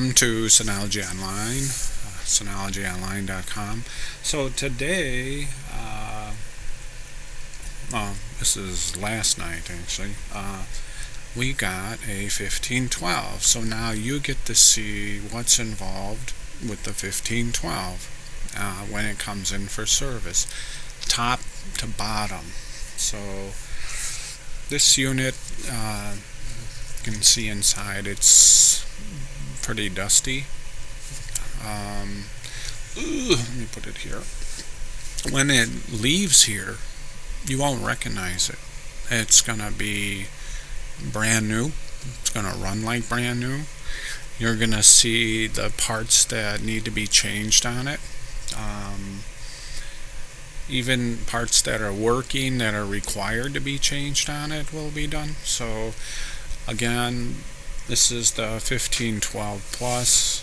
Welcome to Synology Online, synologyonline.com. So today, this is last night actually, we got a 1512. So now you get to see what's involved with the 1512 when it comes in for service, top to bottom. So this unit, you can see inside, it's pretty dusty. Let me put it here. When it leaves here, you won't recognize it. It's gonna be brand new. It's gonna run like brand new. You're gonna see the parts that need to be changed on it. Even parts that are working that are required to be changed on it will be done. So again, this is the 1512 Plus.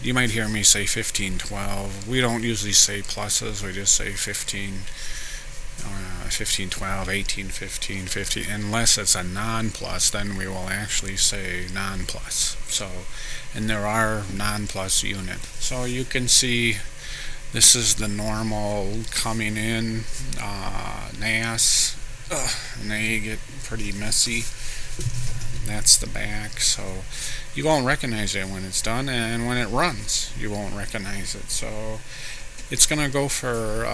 You might hear me say 1512. We don't usually say pluses, we just say 1512, 1815, 50. Unless it's a non-plus, then we will actually say non-plus. So, and there are non-plus units. So you can see this is the normal coming in NAS, and they get pretty messy. That's the back, so you won't recognize it when it's done, and when it runs you won't recognize it. So it's gonna go for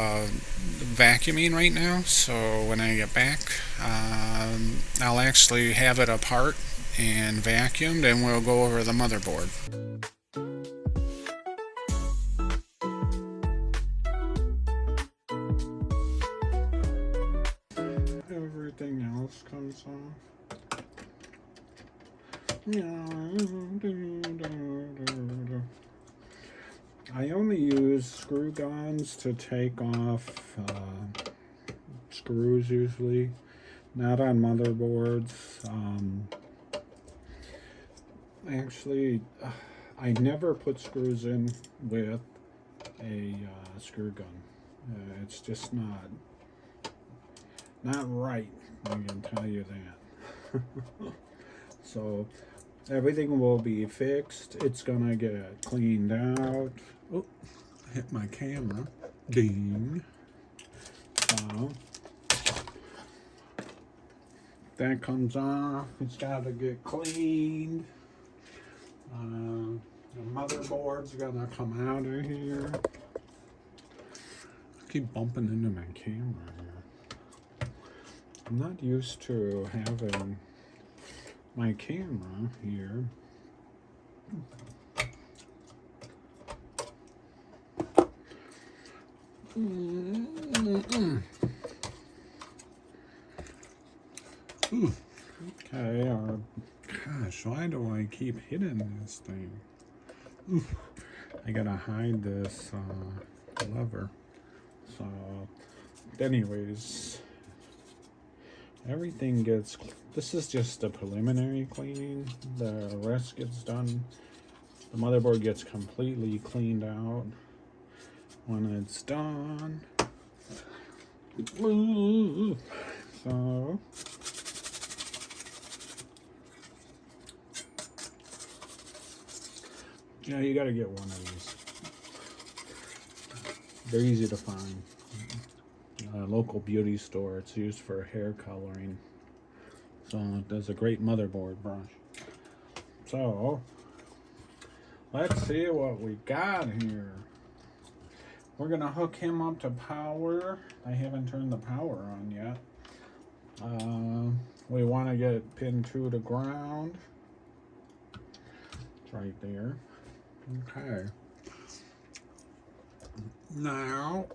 vacuuming right now, so when I get back, I'll actually have it apart and vacuumed, and we'll go over the motherboard. Everything else comes off. I only use screw guns to take off screws usually, not on motherboards. Actually, I never put screws in with a screw gun. It's just not right, I can tell you that. So everything will be fixed. It's gonna get cleaned out. Oh, hit my camera. Ding. So that comes off. It's got to get cleaned. The motherboard's gonna come out of here. I keep bumping into my camera here. I'm not used to having my camera here. Okay, gosh, why do I keep hitting this thing? I gotta hide this lever. So, anyways, everything gets, this is just a preliminary cleaning. The rest gets done. The motherboard gets completely cleaned out when it's done. So yeah, you gotta get one of these. They're easy to find. A local beauty store. It's used for hair coloring. So it does a great motherboard brush. So let's see what we got here. We're gonna hook him up to power. I haven't turned the power on yet. We want to get pin 2 to ground. It's right there. Okay. Now,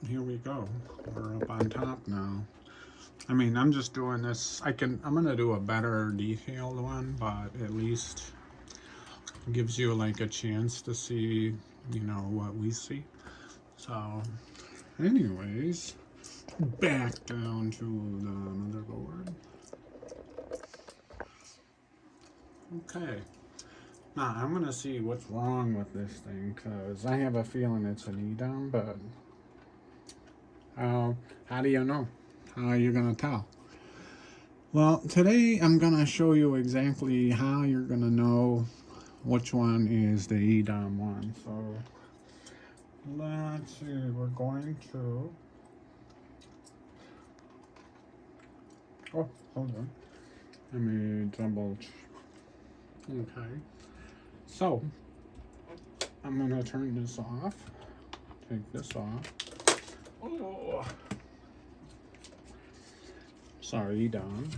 here we go. We're up on top now. I mean, I'm just doing this. I'm gonna do a better detailed one, but at least it gives you like a chance to see, you know, what we see. So, anyways, back down to the motherboard. Okay. Now, I'm going to see what's wrong with this thing, because I have a feeling it's an EDOM, but how do you know? How are you going to tell? Well, today I'm going to show you exactly how you're going to know which one is the EDOM one. So let's see, we're going to, oh, hold on. Let me okay. So I'm going to turn this off, take this off. Oh, sorry, Don.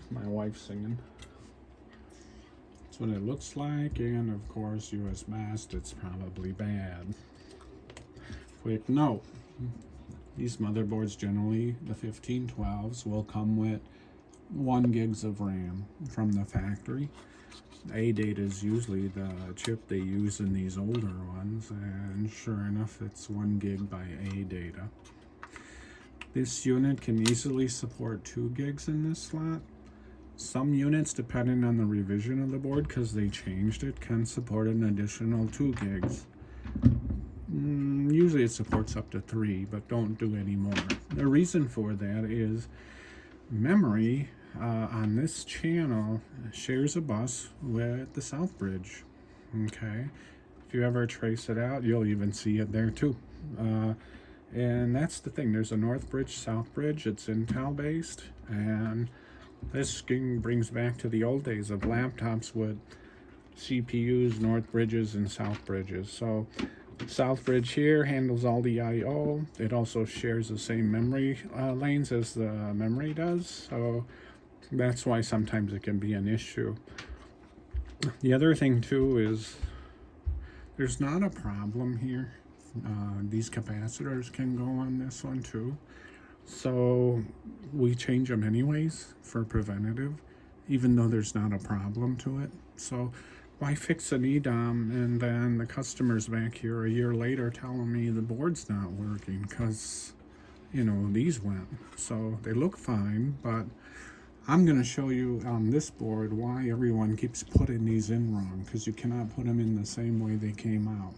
My wife's singing. That's what it looks like, and of course, US Mast, it's probably bad. Quick note, these motherboards generally, the 1512s, will come with 1 gigs of RAM from the factory. ADATA is usually the chip they use in these older ones, and sure enough, it's 1 gig by ADATA. This unit can easily support 2 gigs in this slot. Some units, depending on the revision of the board, because they changed it, can support an additional 2 gigs. Usually it supports up to 3, but don't do any more. The reason for that is memory on this channel shares a bus with the South Bridge. Okay, if you ever trace it out, you'll even see it there too. And that's the thing, there's a North Bridge, South Bridge, it's Intel based, and this brings back to the old days of laptops with CPUs, North Bridges, and South Bridges. So South Bridge here handles all the I/O. It also shares the same memory lanes as the memory does, so that's why sometimes it can be an issue. The other thing too is there's not a problem here. These capacitors can go on this one too, so we change them anyways for preventative, even though there's not a problem to it. So why fix an EDOM and then the customer's back here a year later telling me the board's not working because, you know, these went. So they look fine, but I'm going to show you on this board why everyone keeps putting these in wrong, because you cannot put them in the same way they came out.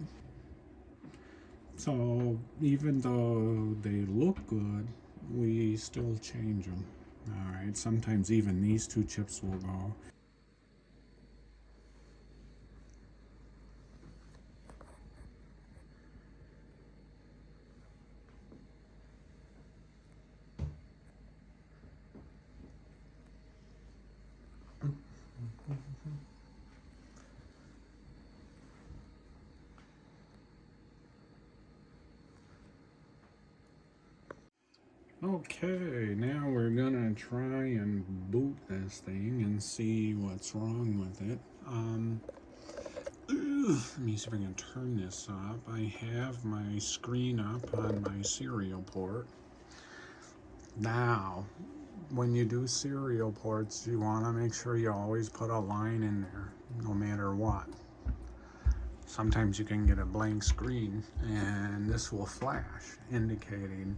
So even though they look good, we still change them. All right, sometimes even these 2 chips will go. Okay, now we're gonna try and boot this thing and see what's wrong with it. Let me see if I can turn this up. I have my screen up on my serial port. Now, when you do serial ports, you want to make sure you always put a line in there, no matter what. Sometimes you can get a blank screen, and this will flash, indicating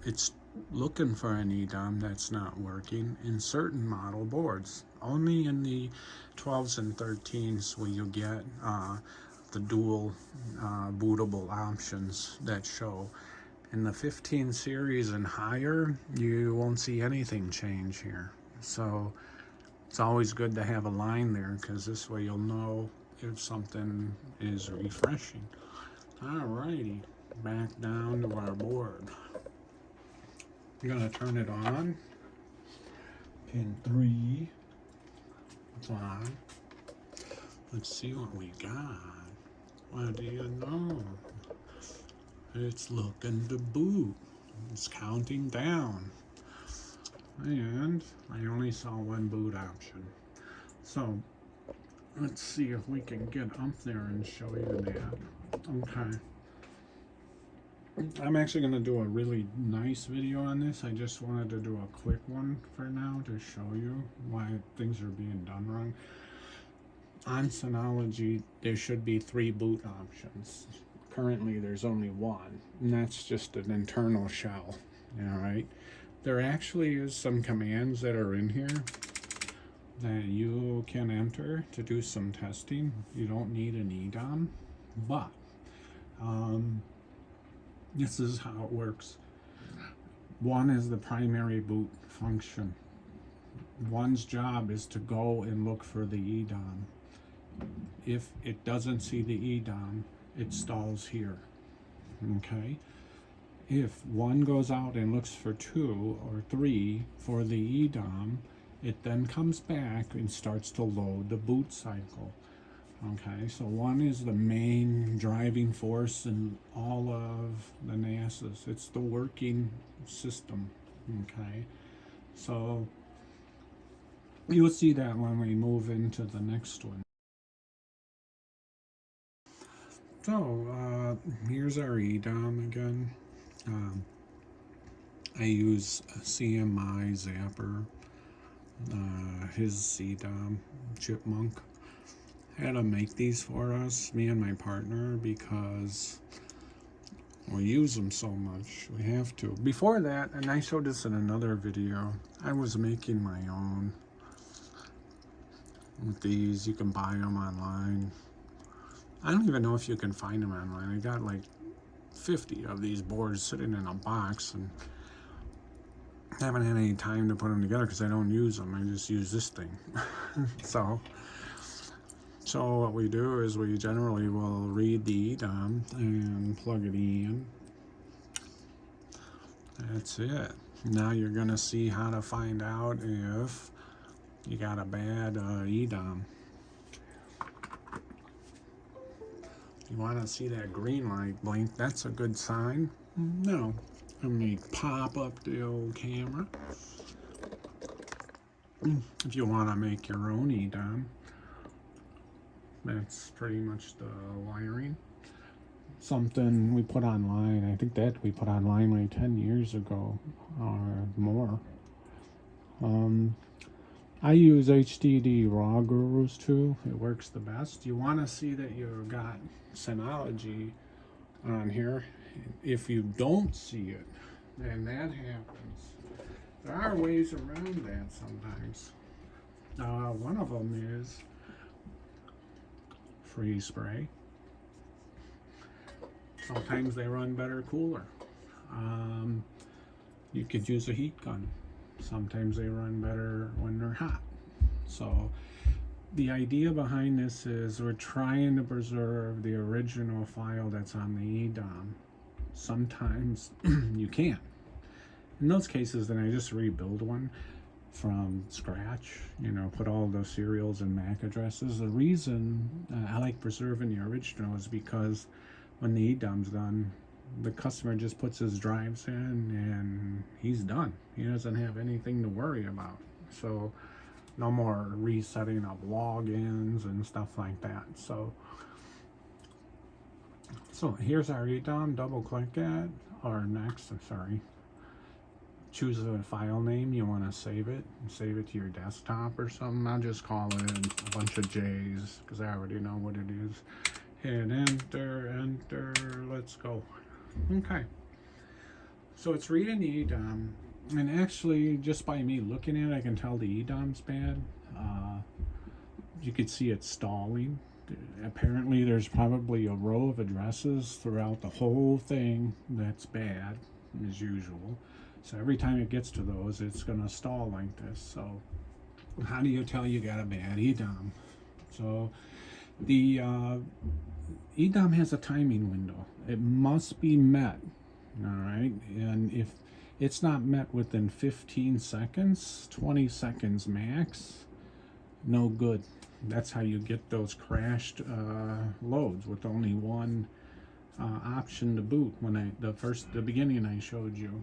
it's looking for an EDOM that's not working in certain model boards. Only in the 12s and 13s will you get the dual bootable options that show. In the 15 series and higher, you won't see anything change here. So it's always good to have a line there, because this way you'll know if something is refreshing. Alrighty, back down to our board. I'm gonna turn it on. Pin 3, it's on. Let's see what we got. What do you know? It's looking to boot. It's counting down. And I only saw 1 boot option. So let's see if we can get up there and show you that. Okay. I'm actually going to do a really nice video on this. I just wanted to do a quick one for now to show you why things are being done wrong. On Synology, there should be 3 boot options. Currently, there's only 1, and that's just an internal shell. All right. There actually is some commands that are in here that you can enter to do some testing. You don't need an EDOM, but This is how it works. One is the primary boot function. One's job is to go and look for the EDOM. If it doesn't see the EDOM, it stalls here. Okay? If one goes out and looks for 2 or 3 for the EDOM, it then comes back and starts to load the boot cycle. Okay, so one is the main driving force in all of the NASs. It's the working system. Okay, so you'll see that when we move into the next one. So here's our EDOM again. I use CMI Zapper, his EDOM, Chipmunk. Had to make these for us, me and my partner, because we use them so much. We have to. Before that, and I showed this in another video, I was making my own with these. You can buy them online. I don't even know if you can find them online. I got like 50 of these boards sitting in a box, and haven't had any time to put them together because I don't use them. I just use this thing. So what we do is we generally will read the EDOM and plug it in. That's it. Now you're going to see how to find out if you got a bad EDOM. You want to see that green light blink, that's a good sign. No. Let me pop up the old camera. If you want to make your own EDOM, that's pretty much the wiring. Something we put online, I think that we put online like 10 years ago or more. I use HDD Raw Gurus too. It works the best. You want to see that you've got Synology on here. If you don't see it, then that happens. There are ways around that sometimes. One of them is freeze spray. Sometimes they run better cooler. You could use a heat gun. Sometimes they run better when they're hot. So the idea behind this is we're trying to preserve the original file that's on the EDOM. Sometimes you can't. In those cases, then I just rebuild one from scratch, put all the serials and MAC addresses. The reason I like preserving the original is because when the EDOM's done, the customer just puts his drives in and he's done. He doesn't have anything to worry about. So no more resetting of logins and stuff like that. So here's our EDOM. Double click it, or next, choose a file name you want to save it. Save it to your desktop or something. I'll just call it a bunch of J's because I already know what it is. Hit enter, let's go. Okay. So it's reading the EDOM, and actually just by me looking at it, I can tell the EDOM's bad. You could see it stalling. Apparently there's probably a row of addresses throughout the whole thing that's bad, as usual. So every time it gets to those, it's going to stall like this. So how do you tell you got a bad EDOM? So the EDOM has a timing window. It must be met, all right? And if it's not met within 15 seconds, 20 seconds max, no good. That's how you get those crashed loads with only one option to boot. When the beginning I showed you,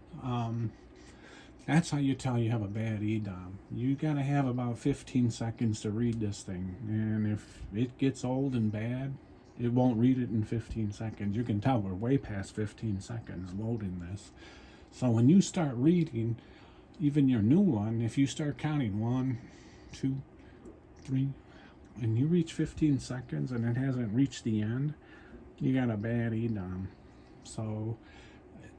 that's how you tell you have a bad EDOM. You gotta have about 15 seconds to read this thing, and if it gets old and bad, it won't read it in 15 seconds. You can tell we're way past 15 seconds loading this. So when you start reading, even your new one, if you start counting 1, 2, 3, and you reach 15 seconds and it hasn't reached the end, you got a bad EDOM. So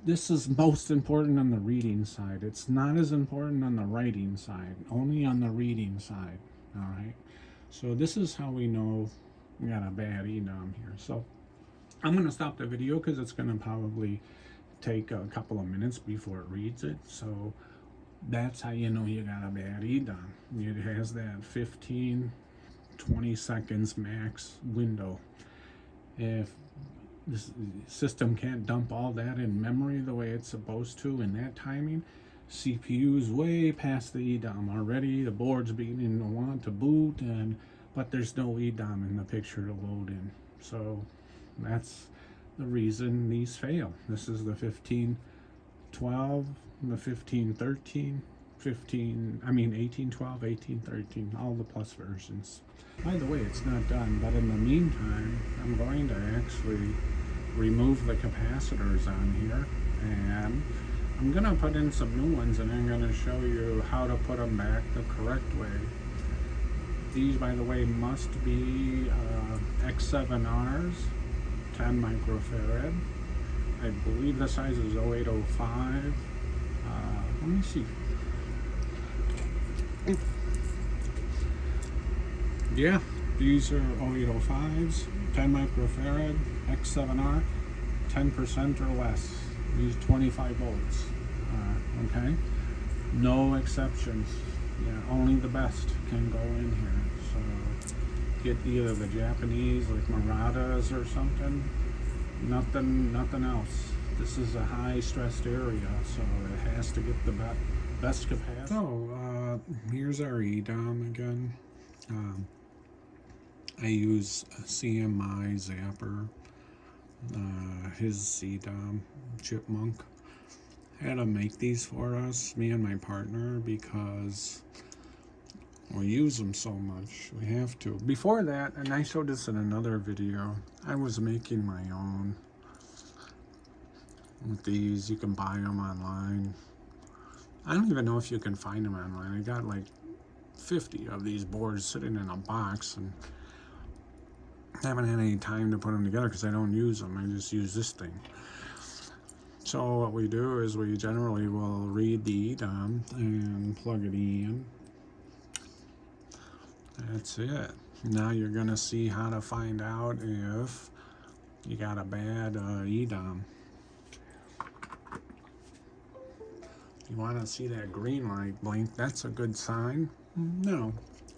this is most important on the reading side. It's not as important on the writing side, only on the reading side. All right. So this is how we know we got a bad EDOM here. So I'm going to stop the video because it's going to probably take a couple of minutes before it reads it. So that's how you know you got a bad EDOM. It has that 15-20 seconds max window. If the system can't dump all that in memory the way it's supposed to in that timing, CPU's way past the EDOM already, the board's beginning to want to boot, but there's no EDOM in the picture to load in. So that's the reason these fail. This is the 1512, the 1513, 1812, 1813, all the plus versions. By the way, it's not done, but in the meantime, I'm going to actually remove the capacitors on here, and I'm going to put in some new ones, and I'm going to show you how to put them back the correct way. These, by the way, must be X7Rs, 10 microfarad. I believe the size is 0805. Let me see. Yeah, these are 0805s, 10 microfarad, X7R, 10% or less. Use 25 volts. Okay, no exceptions. Yeah, only the best can go in here. So get either the Japanese, like Muratas or something. Nothing else. This is a high stressed area, so it has to get the best capacity. So here's our EDOM again. I use a CMI Zapper, his EDOM, Chipmunk. Had to make these for us, me and my partner, because we use them so much. We have to. Before that, and I showed this in another video, I was making my own with these. You can buy them online. I don't even know if you can find them online. I got like 50 of these boards sitting in a box, and I haven't had any time to put them together because I don't use them. I just use this thing. So what we do is we generally will read the EDOM and plug it in. That's it. Now you're going to see how to find out if you got a bad EDOM. You want to see that green light blink, that's a good sign. No.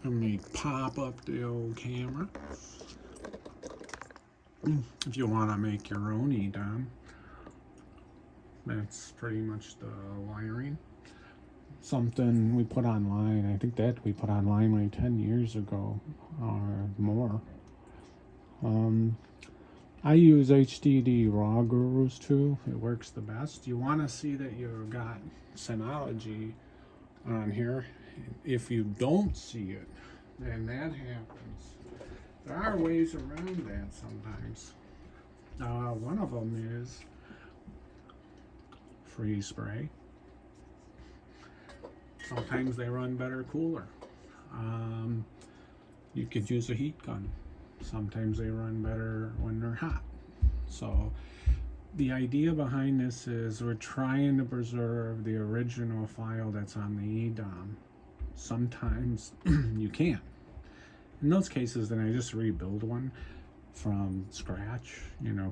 Let me pop up the old camera. If you want to make your own EDOM, that's pretty much the wiring. Something we put online, I think that we put online like 10 years ago or more. I use HDD raw gurus too. It works the best. You want to see that you've got Synology on here. If you don't see it, then that happens. There are ways around that sometimes. One of them is freeze spray. Sometimes they run better cooler. You could use a heat gun. Sometimes they run better when they're hot. So the idea behind this is we're trying to preserve the original file that's on the EDOM. Sometimes you can't. In those cases, then I just rebuild one from scratch,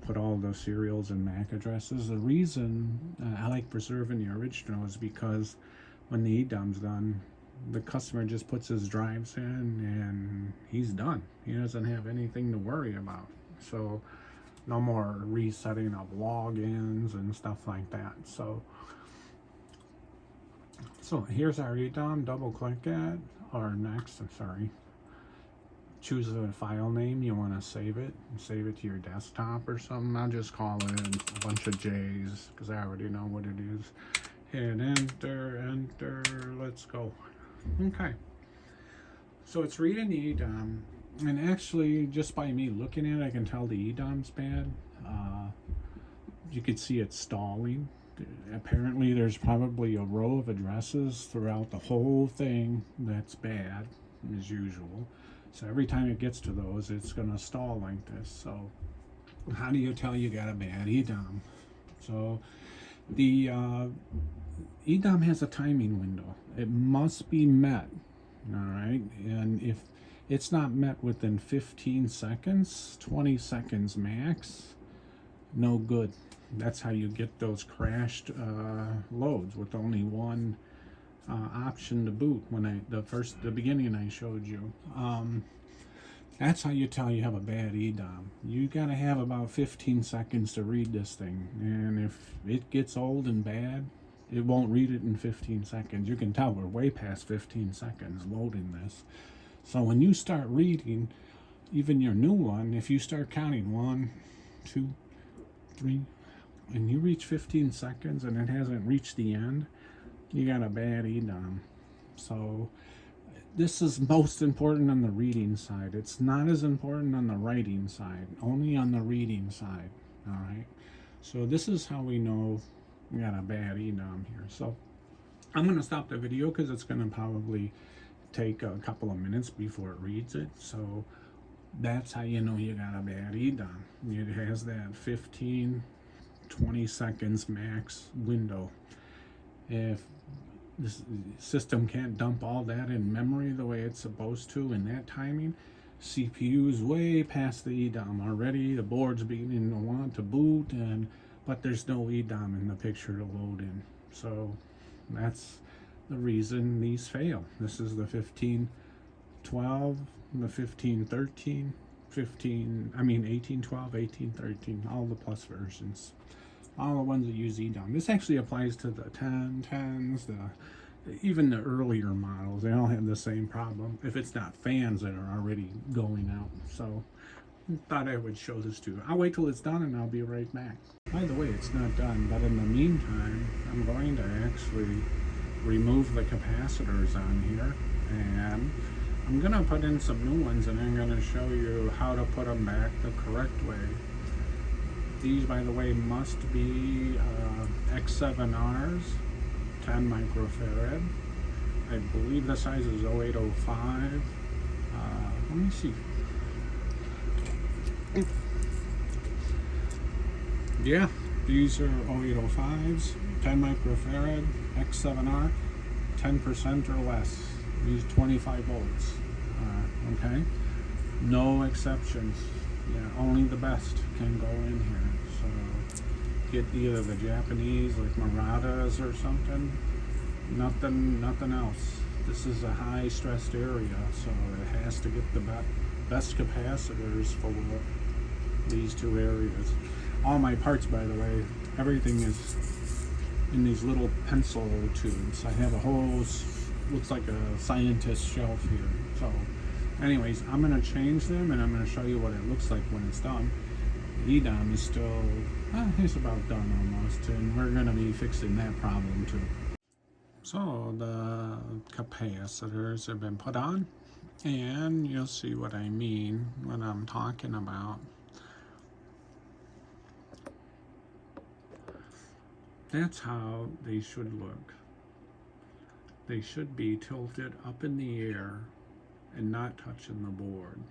put all the serials and MAC addresses. The reason I like preserving the original is because when the EDOM's done, the customer just puts his drives in and he's done. He doesn't have anything to worry about. So no more resetting of logins and stuff like that. So here's our EDOM. Double click it, or next, choose a file name you want to save it. Save it to your desktop or something. I'll just call it a bunch of J's because I already know what it is. Hit enter, let's go. Okay. So it's reading the EDOM, and actually just by me looking at it, I can tell the EDOM's bad. You can see it stalling. Apparently there's probably a row of addresses throughout the whole thing that's bad, as usual. So every time it gets to those, it's going to stall like this. So how do you tell you got a bad EDOM? So the EDOM has a timing window. It must be met, all right? And if it's not met within 15 seconds, 20 seconds max, no good. That's how you get those crashed loads with only one option to boot. When the beginning I showed you, that's how you tell you have a bad EDOM. You gotta have about 15 seconds to read this thing, and if it gets old and bad, it won't read it in 15 seconds. You can tell we're way past 15 seconds loading this. So when you start reading, even your new one, if you start counting 1, 2, 3, and you reach 15 seconds and it hasn't reached the end, you got a bad EDOM. So this is most important on the reading side. It's not as important on the writing side, only on the reading side. All right. So this is how we know we got a bad EDOM here. So I'm going to stop the video because it's going to probably take a couple of minutes before it reads it. So that's how you know you got a bad EDOM. It has that 15, 20 seconds max window. If this system can't dump all that in memory the way it's supposed to in that timing, CPU's way past the EDOM already. The board's beginning to want to boot, but there's no EDOM in the picture to load in. So that's the reason these fail. This is the 1512, the 1513, 1812, 1813, all the plus versions. All the ones that use EDOM. This actually applies to the 1010s, even the earlier models. They all have the same problem, if it's not fans that are already going out. So I thought I would show this to you. I'll wait till it's done and I'll be right back. By the way, it's not done, but in the meantime, I'm going to actually remove the capacitors on here, and I'm going to put in some new ones, and I'm going to show you how to put them back the correct way. These, by the way, must be X7Rs, 10 microfarad. I believe the size is 0805. Let me see. Yeah, these are 0805s, 10 microfarad, X7R, 10% or less. Use 25 volts. Okay, no exceptions. Yeah, only the best can go in here. So get either the Japanese like Muratas or something. Nothing else. This is a high stressed area, so it has to get the best capacitors for these two areas. All my parts, by the way, everything is in these little pencil tubes. I have a whole, looks like a scientist shelf here. So anyways, I'm going to change them, and I'm going to show you what it looks like when it's done. The EDOM is still, it's about done almost, and we're going to be fixing that problem too. So the capacitors have been put on, and you'll see what I mean when I'm talking about. That's how they should look. They should be tilted up in the air and not touching the board.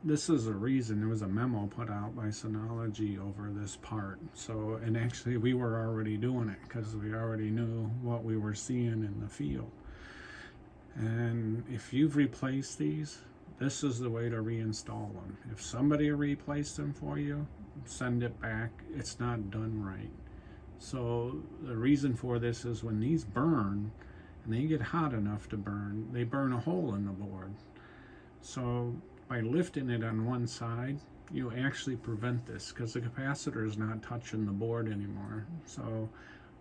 This is a reason, there was a memo put out by Synology over this part. So, and actually we were already doing it because we already knew what we were seeing in the field. And if you've replaced these, this is the way to reinstall them. If somebody replaced them for you, send it back. It's not done right. So the reason for this is when these burn, and they get hot enough to burn, they burn a hole in the board. So by lifting it on one side, you actually prevent this because the capacitor is not touching the board anymore. So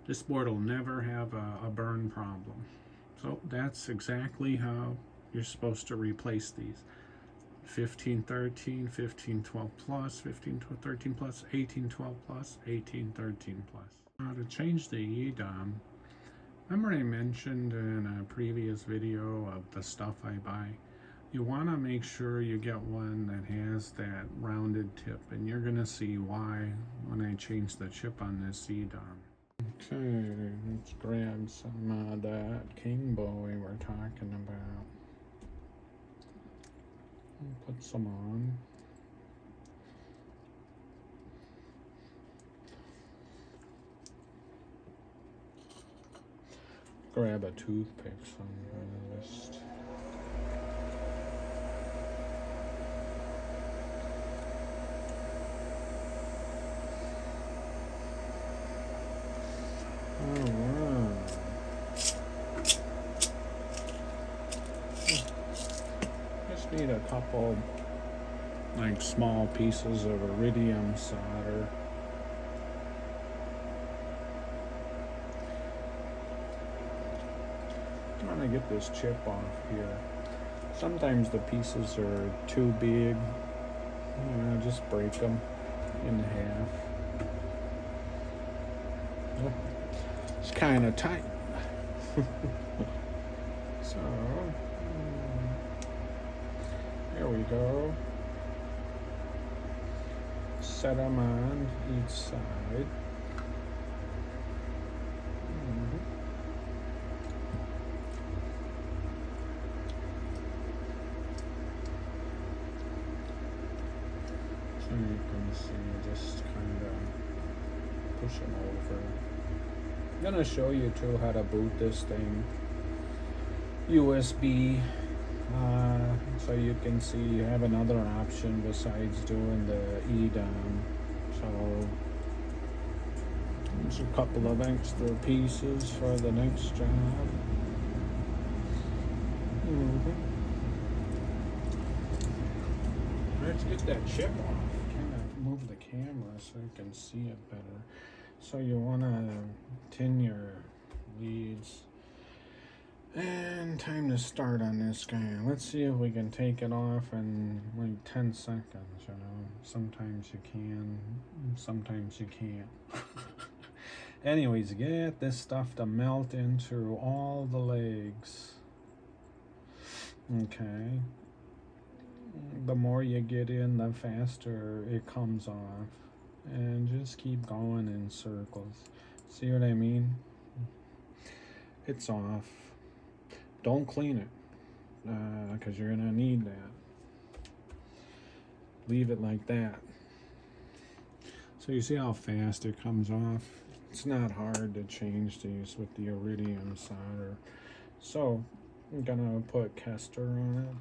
this board will never have a burn problem. So that's exactly how you're supposed to replace these. 1513, 1512 plus, 1513 plus, 1812 plus, 1813 plus. Now to change the EDOM, remember I mentioned in a previous video of the stuff I buy, you want to make sure you get one that has that rounded tip, and you're going to see why when I change the chip on this EDOM. Okay, let's grab some of that King Bow we were talking about. Put some on. Grab a toothpick somewhere. Just couple like small pieces of iridium solder. I'm trying to get this chip off here. Sometimes the pieces are too big. Just break them in half. It's kind of tight. So there we go. Set them on each side. So you can see, just kind of push them over. I'm going to show you too how to boot this thing. USB. So you can see you have another option besides doing the EDOM. So there's a couple of extra pieces for the next job. Let's get that chip off. Kind of move the camera so you can see it better. So you want to tin your leads. And time to start on this guy. Let's see if we can take it off in like 10 seconds, you know. Sometimes you can, sometimes you can't. Anyways, get this stuff to melt into all the legs. Okay. The more you get in, the faster it comes off. And just keep going in circles. See what I mean? It's off. Don't clean it, because you're gonna need that. Leave it like that. So you see how fast it comes off? It's not hard to change these with the iridium solder. So I'm gonna put Capacitor on it.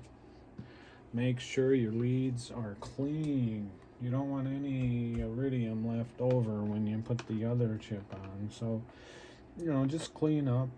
Make sure your leads are clean. You don't want any iridium left over when you put the other chip on. So, just clean up.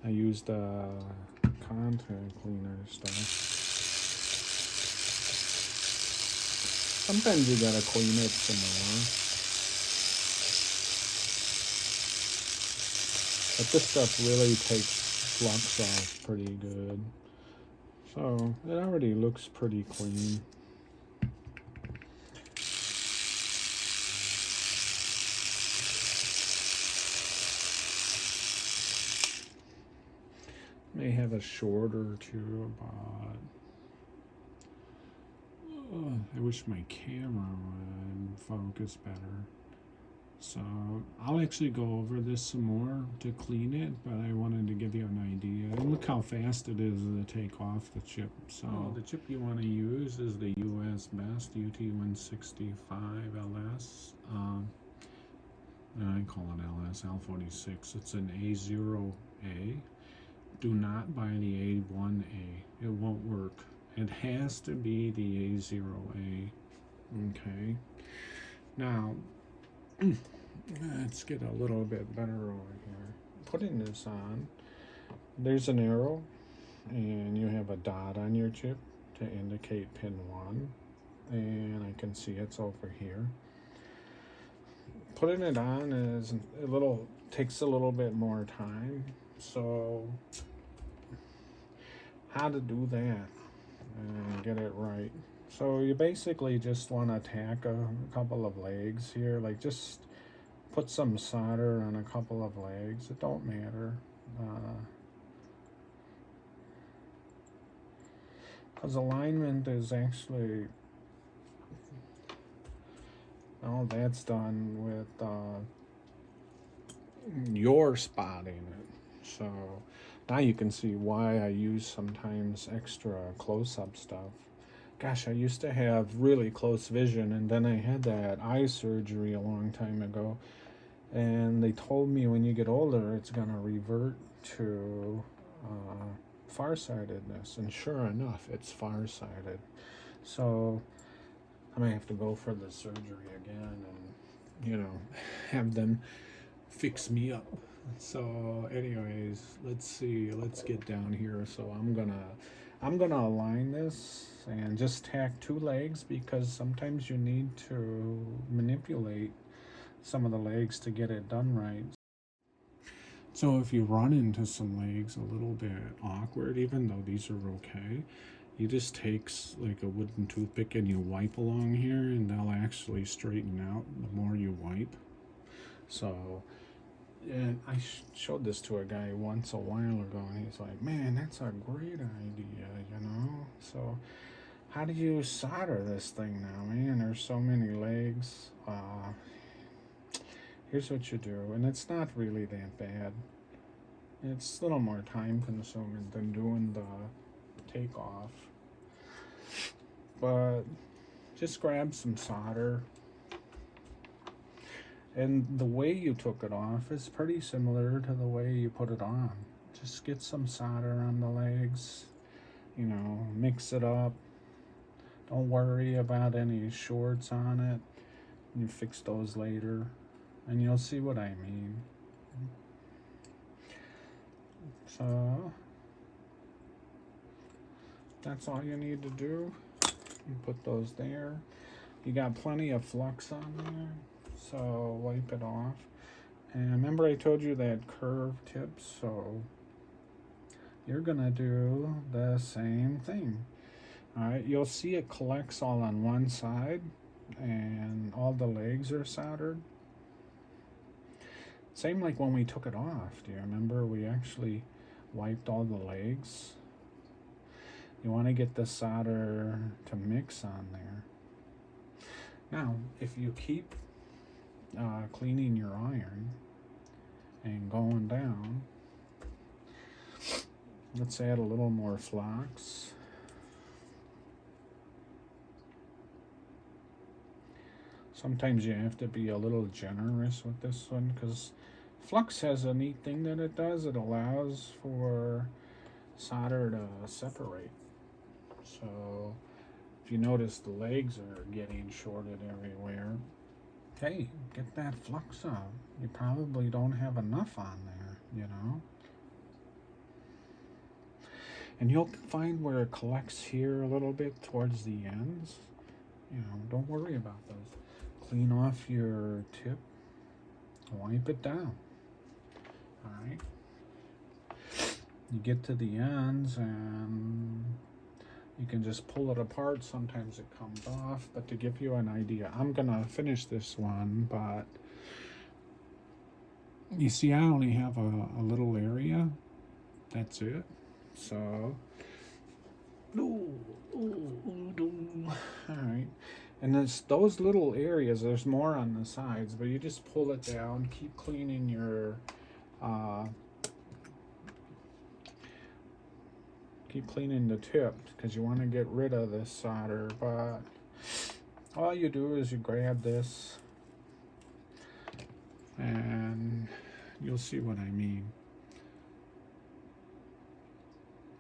I used contact cleaner stuff. Sometimes you gotta clean it some more. But this stuff really takes flux off pretty good. So it already looks pretty clean. May have a short or two, but I wish my camera would focus better. So I'll actually go over this some more to clean it, but I wanted to give you an idea. And look how fast it is to take off the chip. So the chip you want to use is the US Best UT165LS. I call it LS, L46. It's an A0A. Do not buy the A1A. It won't work. It has to be the A0A. Okay. Now, let's get a little bit better over here. Putting this on, there's an arrow, and you have a dot on your chip to indicate pin 1. And I can see it's over here. Putting it on is takes a little bit more time. So how to do that and get it right. So you basically just want to tack a couple of legs here, like just put some solder on a couple of legs. It don't matter. Because alignment is actually, all that's done with your spotting it. So now you can see why I use sometimes extra close-up stuff. Gosh, I used to have really close vision, and then I had that eye surgery a long time ago, And they told me when you get older, it's going to revert to farsightedness. And sure enough, it's farsighted. So I may have to go for the surgery again and, have them fix me up. So anyways, let's see, let's get down here. So I'm gonna align this and just tack 2 legs, because sometimes you need to manipulate some of the legs to get it done right. So if you run into some legs a little bit awkward, even though these are okay, you just take like a wooden toothpick and you wipe along here, and they'll actually straighten out the more you wipe. So, and I showed this to a guy once a while ago, and he's like, man, that's a great idea. So how do you solder this thing now, man? There's so many legs. Here's what you do, and it's not really that bad. It's a little more time consuming than doing the takeoff. But just grab some solder. And the way you took it off is pretty similar to the way you put it on. Just get some solder on the legs, mix it up. Don't worry about any shorts on it. You fix those later, and you'll see what I mean. So that's all you need to do. You put those there. You got plenty of flux on there, so wipe it off. And remember I told you that curved tip, so you're gonna do the same thing. Alright, you'll see it collects all on one side and all the legs are soldered. Same like when we took it off. Do you remember we actually wiped all the legs? You want to get the solder to mix on there. Now, if you keep cleaning your iron and going down, let's add a little more flux. Sometimes you have to be a little generous with this one, because flux has a neat thing that it does. It allows for solder to separate. So if you notice the legs are getting shorted everywhere, hey, get that flux out. You probably don't have enough on there, And you'll find where it collects here a little bit towards the ends. Don't worry about those. Clean off your tip, wipe it down. Alright. You get to the ends and you can just pull it apart. Sometimes it comes off, but to give you an idea, I'm gonna finish this one, but you see I only have a little area. That's it. So, alright. And there's those little areas, there's more on the sides, but you just pull it down, keep cleaning your, keep cleaning the tip, because you want to get rid of this solder. But all you do is you grab this, and you'll see what I mean.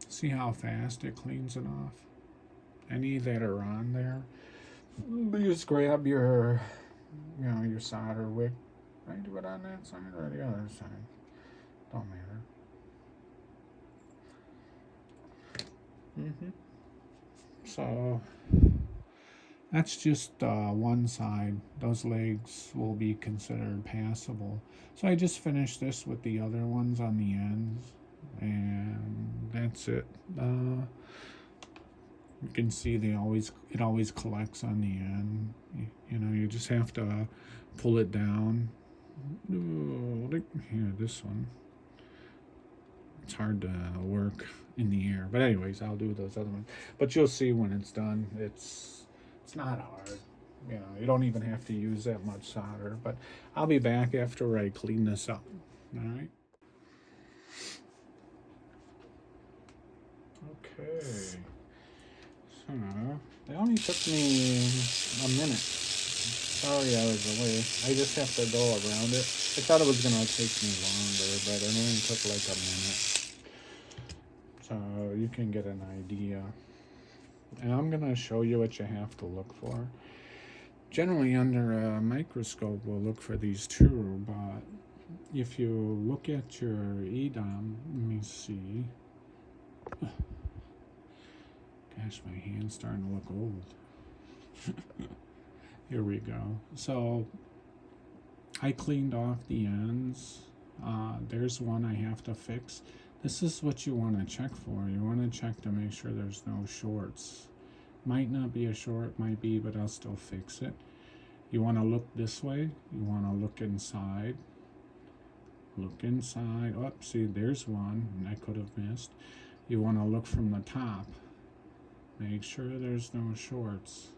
See how fast it cleans it off? Any that are on there. You just grab your, your solder wick. I do it on that side or the other side. Don't matter. So that's just one side. Those legs will be considered passable. So I just finished this with the other ones on the ends, and that's it. You can see it always collects on the end. You just have to pull it down. Here, this one. It's hard to work in the air. But anyways, I'll do those other ones. But you'll see when it's done, it's not hard. You don't even have to use that much solder. But I'll be back after I clean this up. All right. Okay. So, it only took me a minute. Oh yeah, there's a way. I just have to go around it. I thought it was gonna take me longer, but it only took like a minute. So you can get an idea. And I'm gonna show you what you have to look for. Generally under a microscope we'll look for these two, but if you look at your EDOM, let me see. Gosh, my hand's starting to look old. Here we go. So I cleaned off the ends. There's one I have to fix. This is what you want to check for. You want to check to make sure there's no shorts. Might not be a short, might be, but I'll still fix it. You want to look this way. You want to look inside. Look inside. Oh, see, there's one I could have missed. You want to look from the top. Make sure there's no shorts.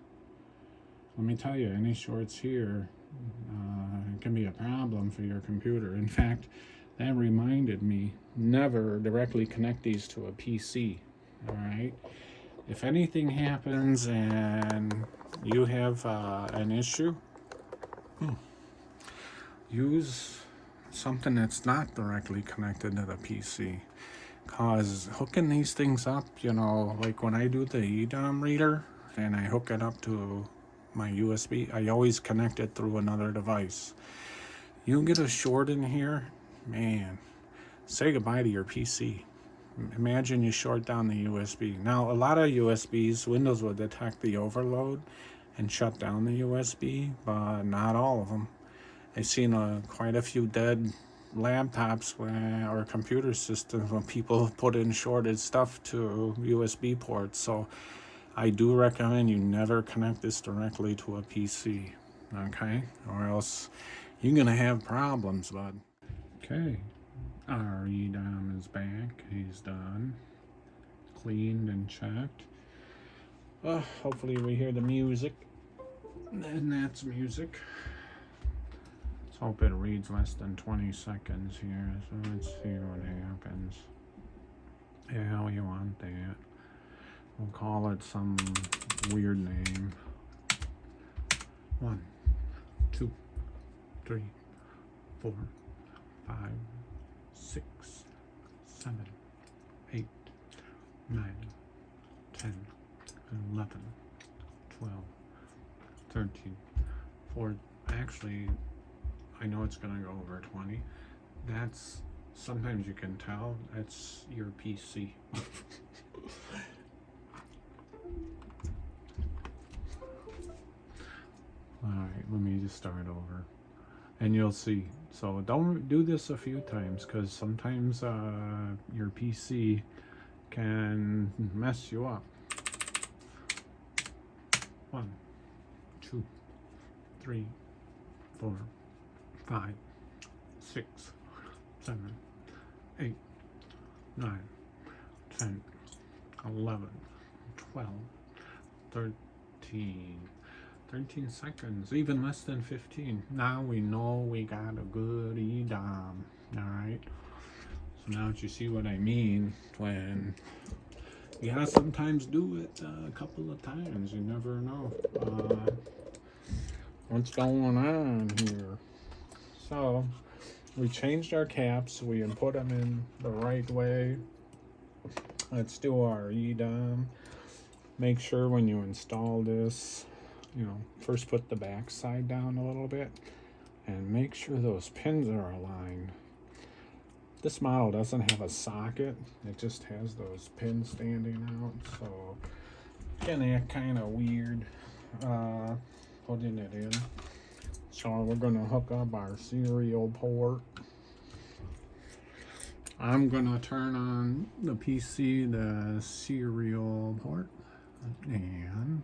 Let me tell you, any shorts here can be a problem for your computer. In fact, that reminded me, never directly connect these to a PC. All right? If anything happens and you have an issue, use something that's not directly connected to the PC. Cause hooking these things up, you know, like when I do the EDOM reader and I hook it up to my USB, I always connect it through another device. You get a short in here, man, say goodbye to your PC. Imagine you short down the USB. Now, a lot of USBs, Windows will detect the overload and shut down the USB, but not all of them. I've seen quite a few dead laptops or computer systems when people put in shorted stuff to USB ports. So I do recommend you never connect this directly to a PC, okay? Or else you're gonna have problems, bud. Okay, our EDOM is back. He's done, cleaned and checked. Hopefully we hear the music, and that's music. Let's hope it reads less than 20 seconds here. So let's see what happens. Yeah, we want that. We'll call it some weird name. 1, 2, 3, 4, 5, 6, 7, 8, 9, 10, 11, 12, 13, 14. Actually, I know it's going to go over 20. That's, sometimes you can tell, that's your PC. Alright, let me just start over. And you'll see. So don't do this a few times, because sometimes your PC can mess you up. 1, 2, 3, 4, 5, 6, 7, 8, 9, 10, 11, 12, 13. 13 seconds, even less than 15. Now we know we got a good EDOM. Alright? So now that you see what I mean, when you gotta sometimes do it a couple of times. You never know what's going on here. So we changed our caps. We put them in the right way. Let's do our EDOM. Make sure when you install this, you know, first put the back side down a little bit and make sure those pins are aligned. This model doesn't have a socket, it just has those pins standing out, so it's gonna act kind of weird putting it in. So we're gonna hook up our serial port. I'm gonna turn on the PC, the serial port, and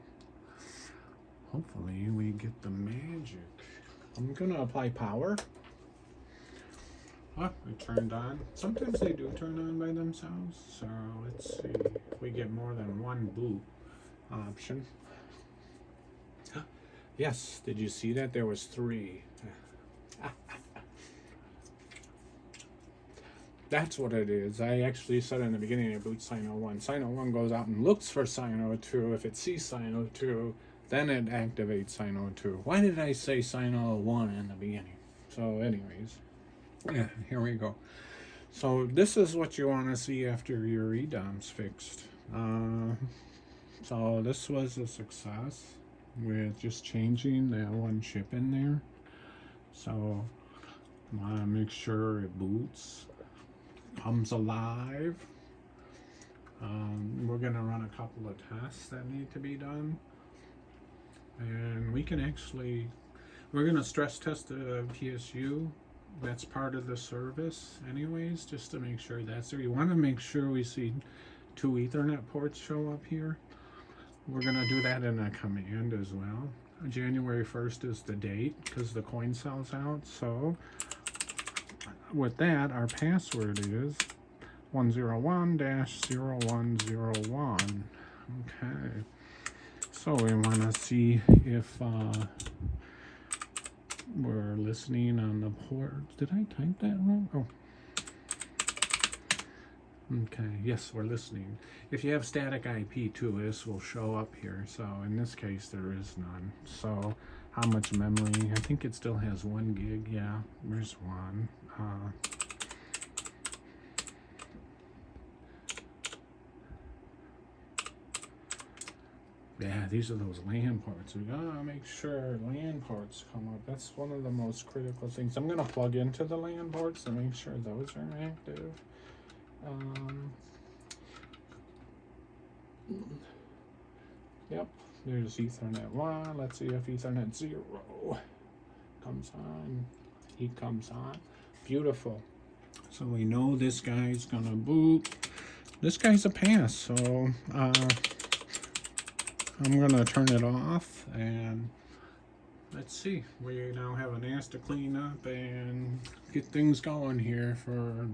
hopefully we get the magic. I'm gonna apply power. Oh, it turned on. Sometimes they do turn on by themselves. So let's see if we get more than one boot option. Yes, did you see that? There was 3. That's what it is. I actually said in the beginning of boot Syno 1. Syno 1 goes out and looks for Syno 2. If it sees Syno 2, then it activates Syno 2. Why did I say Syno 1 in the beginning? So anyways, yeah, here we go. So this is what you want to see after your EDOM's fixed. So this was a success with just changing that one chip in there. So I want to make sure it boots, comes alive. We're going to run a couple of tests that need to be done. And we can actually, we're going to stress test the PSU. That's part of the service anyways, just to make sure that's there. You want to make sure we see 2 Ethernet ports show up here. We're going to do that in a command as well. January 1st is the date because the coin sells out. So with that, our password is 101-0101. Okay. So we want to see if we're listening on the port. Did I type that wrong? Oh. Okay, yes, we're listening. If you have static IP too, this will show up here. So in this case, there is none. So how much memory? I think it still has 1 gig. Yeah, there's 1. Yeah, these are those LAN ports. We gotta make sure LAN ports come up. That's one of the most critical things. I'm gonna plug into the LAN ports to make sure those are active. Yep, there's Ethernet 1. Let's see if Ethernet 0 comes on. He comes on. Beautiful. So we know this guy's gonna boot. This guy's a pass, so I'm gonna turn it off and let's see. We now have a NAS to clean up and get things going here.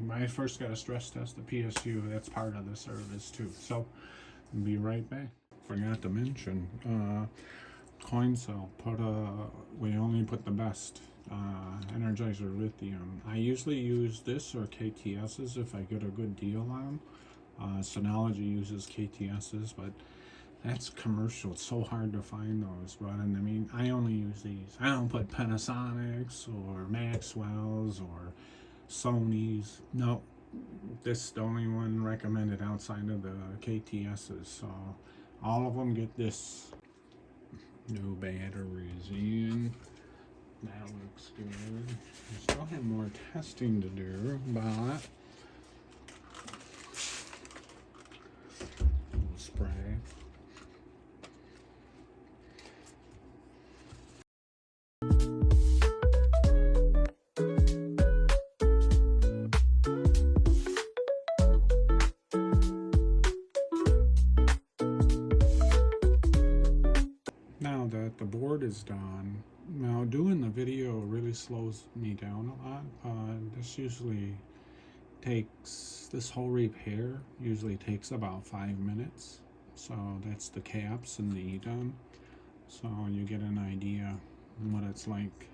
I first gotta stress test the PSU. That's part of the service too. So I'll be right back. Forgot to mention coin cell. We only put the best Energizer lithium. I usually use this or KTS's if I get a good deal on them. Synology uses KTS's, but that's commercial. It's so hard to find those. But I mean, I only use these. I don't put Panasonics or Maxwell's or Sony's. No, this is the only one recommended outside of the KTS's. So all of them get this. No batteries in. That looks good. We still have more testing to do, but spray. Now that the board is done, now doing the video really slows me down a lot. This whole repair usually takes about 5 minutes. So that's the caps and the EDOM. So you get an idea what it's like.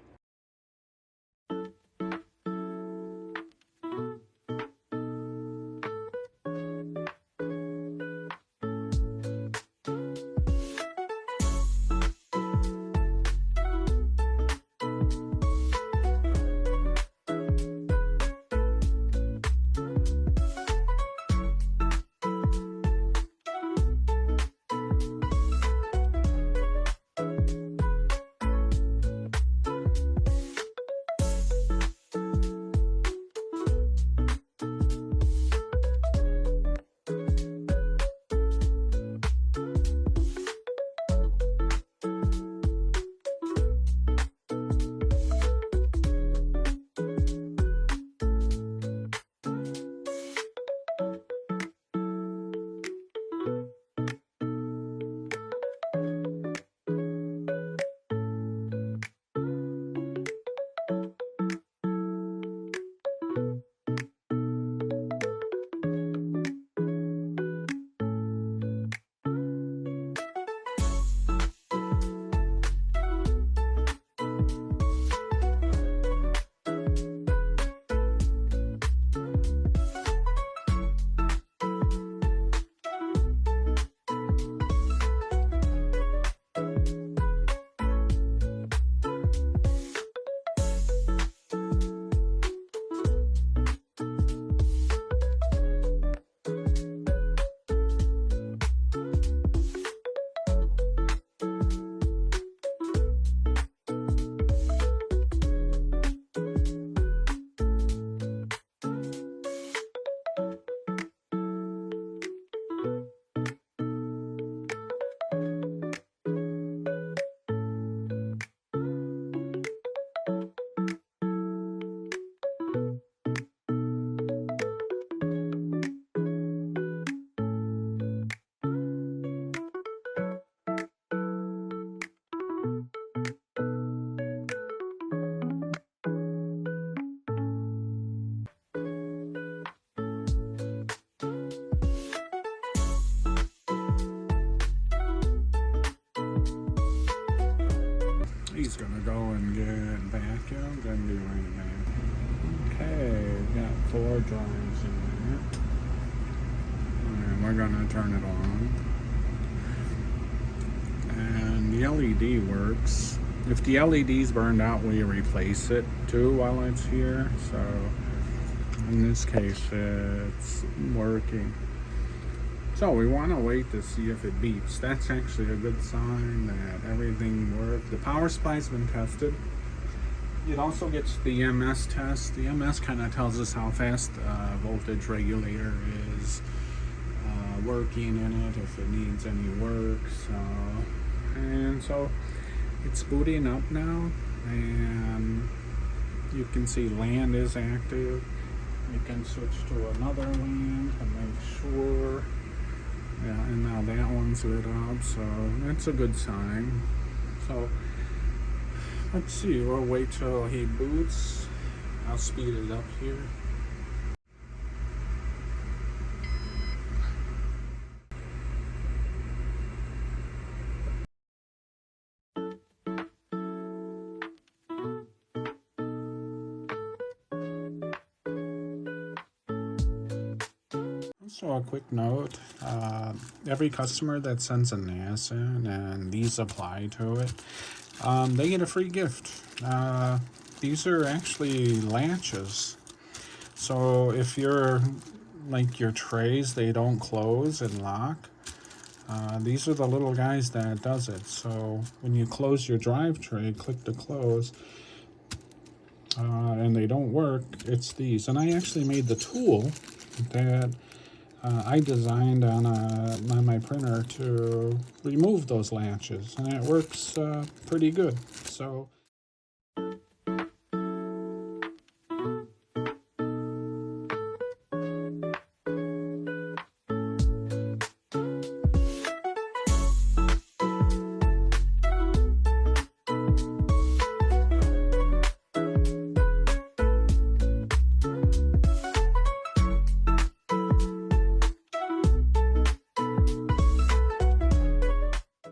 he's gonna go and get vacuumed and be right back. Okay, got 4 drives in there. And we're gonna turn it on. And the LED works. If the LED's burned out, we replace it too while it's here. So in this case, it's working. So we want to wait to see if it beeps. That's actually a good sign that everything worked. The power supply's been tested. It also gets the EMS test. The EMS kind of tells us how fast the voltage regulator is working in it, if it needs any work. So it's booting up now, and you can see LAN is active. You can switch to another LAN to make sure. Yeah, and now that one's lit up, so that's a good sign. So let's see, we'll wait till he boots. I'll speed it up here. So a quick note, every customer that sends a NAS in and these apply to it, they get a free gift. These are actually latches. So if you're like your trays, they don't close and lock. These are the little guys that does it. So when you close your drive tray, click to close, and they don't work, it's these. And I actually made the tool that I designed on my printer to remove those latches, and it works pretty good. So